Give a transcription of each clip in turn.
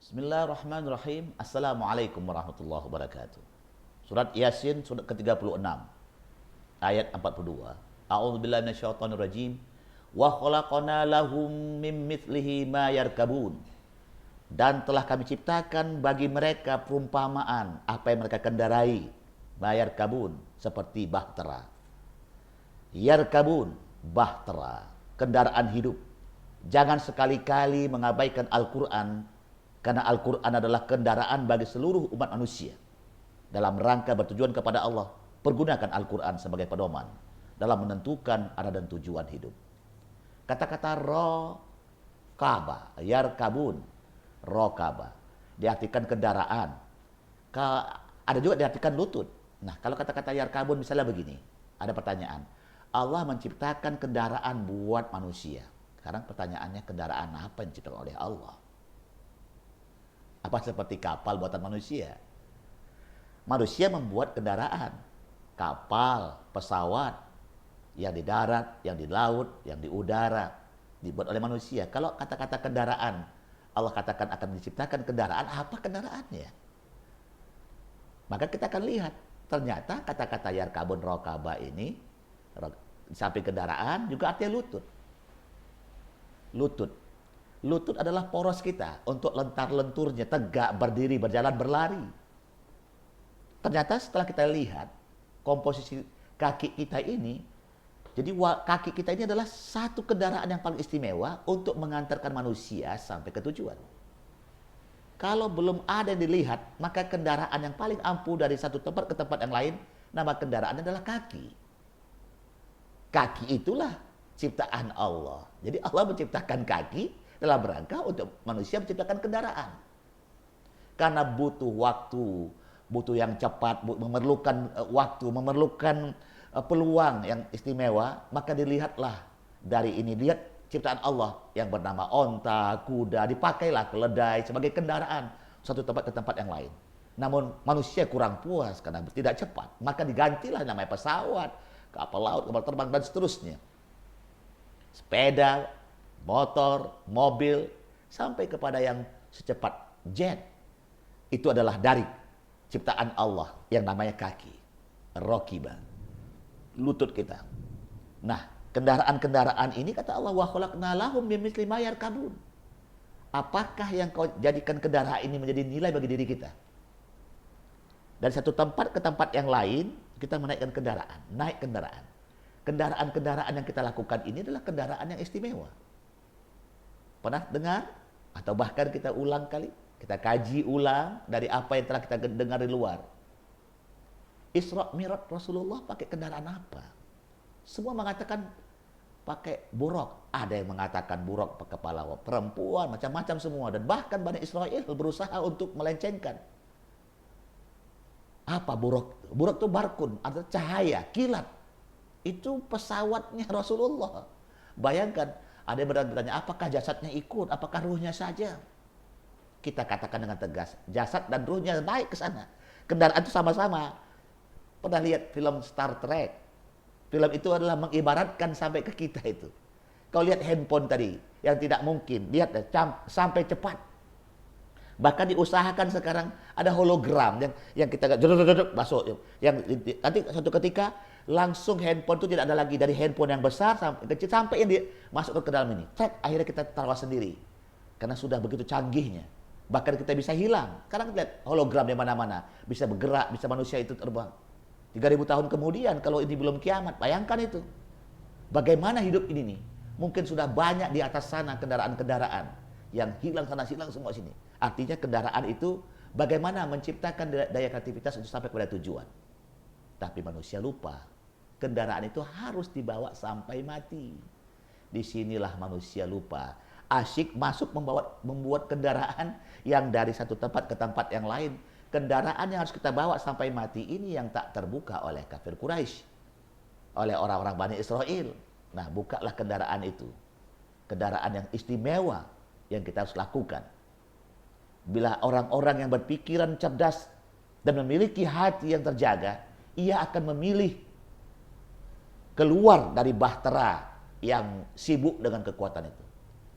Bismillahirrahmanirrahim. Assalamualaikum warahmatullahi wabarakatuh. Surat Yasin, surat ke-36, ayat 42. A'udzubillahi minasyaitonirrajim. Wa khalaqna lahum mim mithlihi ma yarkabun. Dan telah kami ciptakan bagi mereka perumpamaan apa yang mereka kendarai. Ma yarkabun, seperti bahtera. Yarkabun, bahtera, kendaraan hidup. Jangan sekali-kali mengabaikan Al-Quran, karena Al-Quran adalah kendaraan bagi seluruh umat manusia. Dalam rangka bertujuan kepada Allah, pergunakan Al-Quran sebagai pedoman dalam menentukan arah dan tujuan hidup. Kata-kata rokaba, yarkabun, rokaba, diartikan kendaraan. Ada juga diartikan lutut. Nah, kalau kata-kata yarkabun misalnya begini, ada pertanyaan. Allah menciptakan kendaraan buat manusia. Sekarang pertanyaannya, kendaraan apa yang diciptakan oleh Allah? Apa seperti kapal buatan manusia? Manusia membuat kendaraan, kapal, pesawat, yang di darat, yang di laut, yang di udara, dibuat oleh manusia. Kalau kata-kata kendaraan, Allah katakan akan diciptakan kendaraan, apa kendaraannya? Maka kita akan lihat, ternyata kata-kata yarkabun rokaba ini, di samping kendaraan, juga artinya lutut. Lutut. Lutut adalah poros kita untuk lentar-lenturnya, tegak, berdiri, berjalan, berlari. Ternyata setelah kita lihat komposisi kaki kita ini, jadi kaki kita ini adalah satu kendaraan yang paling istimewa untuk mengantarkan manusia sampai ke tujuan. Kalau belum ada yang dilihat, maka kendaraan yang paling ampuh dari satu tempat ke tempat yang lain, nama kendaraannya adalah kaki. Kaki itulah ciptaan Allah. Jadi Allah menciptakan kaki dalam rangka untuk manusia menciptakan kendaraan. Karena butuh waktu, butuh yang cepat, memerlukan waktu, memerlukan peluang yang istimewa, maka dilihatlah dari ini, lihat ciptaan Allah yang bernama onta, kuda, dipakailah keledai sebagai kendaraan satu tempat ke tempat yang lain. Namun manusia kurang puas karena tidak cepat, maka digantilah namanya pesawat, kapal laut, kapal terbang, dan seterusnya. Sepeda, motor, mobil, sampai kepada yang secepat jet. Itu adalah dari ciptaan Allah yang namanya kaki. Rokiba. Lutut kita. Nah, kendaraan-kendaraan ini kata Allah, wa khalaqna lahum mimithli ma yarkabun. Apakah yang kau jadikan kendaraan ini menjadi nilai bagi diri kita? Dari satu tempat ke tempat yang lain, kita menaikkan kendaraan, naik kendaraan. Kendaraan-kendaraan yang kita lakukan ini adalah kendaraan yang istimewa. Pernah dengar? Atau bahkan kita ulang kali, kita kaji ulang dari apa yang telah kita dengar di luar. Isra Mi'raj Rasulullah pakai kendaraan apa? Semua mengatakan pakai buruk. Ada yang mengatakan buruk kepala perempuan, macam-macam semua. Dan bahkan Bani Israel berusaha untuk melencengkan. Apa buruk? Buruk itu barkun, artinya cahaya, kilat. Itu pesawatnya Rasulullah. Bayangkan, ada yang bertanya, apakah jasadnya ikut? Apakah ruhnya saja? Kita katakan dengan tegas, jasad dan ruhnya naik ke sana. Kendaraan itu sama-sama. Pernah lihat film Star Trek? Film itu adalah mengibaratkan sampai ke kita itu. Kau lihat handphone tadi, yang tidak mungkin. Lihat sampai cepat. Bahkan diusahakan sekarang ada hologram yang kita masuk. Yang nanti suatu ketika langsung handphone itu tidak ada lagi, dari handphone yang besar sampai kecil sampai yang masuk ke dalam ini. Akhirnya kita taruh sendiri karena sudah begitu canggihnya. Bahkan kita bisa hilang. Sekarang lihat hologram di mana-mana, bisa bergerak, bisa manusia itu terbang. 3000 tahun kemudian kalau ini belum kiamat, bayangkan itu. Bagaimana hidup ini nih? Mungkin sudah banyak di atas sana kendaraan-kendaraan yang hilang sana hilang semua sini. Artinya kendaraan itu bagaimana menciptakan daya kreativitas untuk sampai kepada tujuan. Tapi manusia lupa, kendaraan itu harus dibawa sampai mati. Disinilah manusia lupa. Asyik masuk membuat kendaraan yang dari satu tempat ke tempat yang lain. Kendaraan yang harus kita bawa sampai mati ini yang tak terbuka oleh kafir Quraisy, oleh orang-orang Bani Israel. Nah, bukalah kendaraan itu. Kendaraan yang istimewa yang kita harus lakukan. Bila orang-orang yang berpikiran cerdas dan memiliki hati yang terjaga, ia akan memilih keluar dari bahtera yang sibuk dengan kekuatan itu.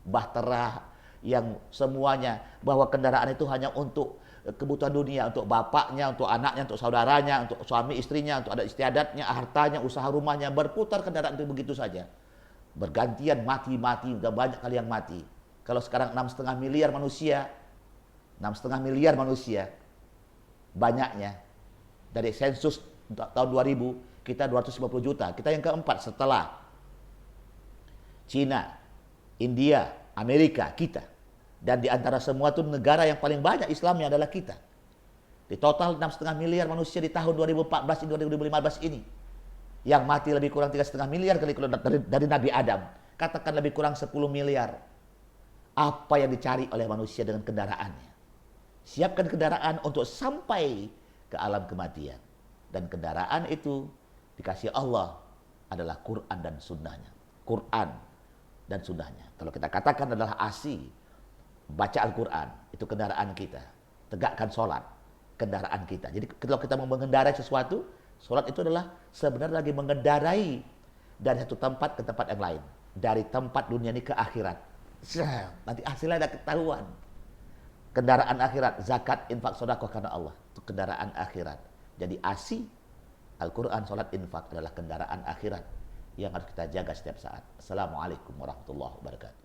Bahtera yang semuanya bahwa kendaraan itu hanya untuk kebutuhan dunia, untuk bapaknya, untuk anaknya, untuk saudaranya, untuk suami istrinya, untuk adat istiadatnya, hartanya, usaha rumahnya, berputar kendaraan itu begitu saja. Bergantian mati-mati, udah banyak kali yang mati. Kalau sekarang 6,5 miliar manusia, 6,5 miliar manusia, banyaknya. Dari sensus tahun 2000, kita 250 juta. Kita yang keempat setelah Cina, India, Amerika, kita. Dan di antara semua itu negara yang paling banyak Islamnya adalah kita. Di total 6,5 miliar manusia di tahun 2014 ini, 2015 ini. Yang mati lebih kurang 3,5 miliar kali dari Nabi Adam. Katakan lebih kurang 10 miliar. Apa yang dicari oleh manusia dengan kendaraannya? Siapkan kendaraan untuk sampai ke alam kematian. Dan kendaraan itu dikasih Allah adalah Quran dan sunnahnya. Quran dan sunnahnya. Kalau kita katakan adalah ASI, baca Al-Quran, itu kendaraan kita. Tegakkan sholat, kendaraan kita. Jadi kalau kita mau mengendarai sesuatu, sholat itu adalah sebenarnya lagi mengendarai dari satu tempat ke tempat yang lain. Dari tempat dunia ini ke akhirat. Nanti hasilnya ada ketahuan. Kendaraan akhirat, zakat, infak, sedekah karena Allah. Itu kendaraan akhirat. Jadi ASI, Al-Quran, sholat, infak adalah kendaraan akhirat yang harus kita jaga setiap saat. Assalamualaikum warahmatullahi wabarakatuh.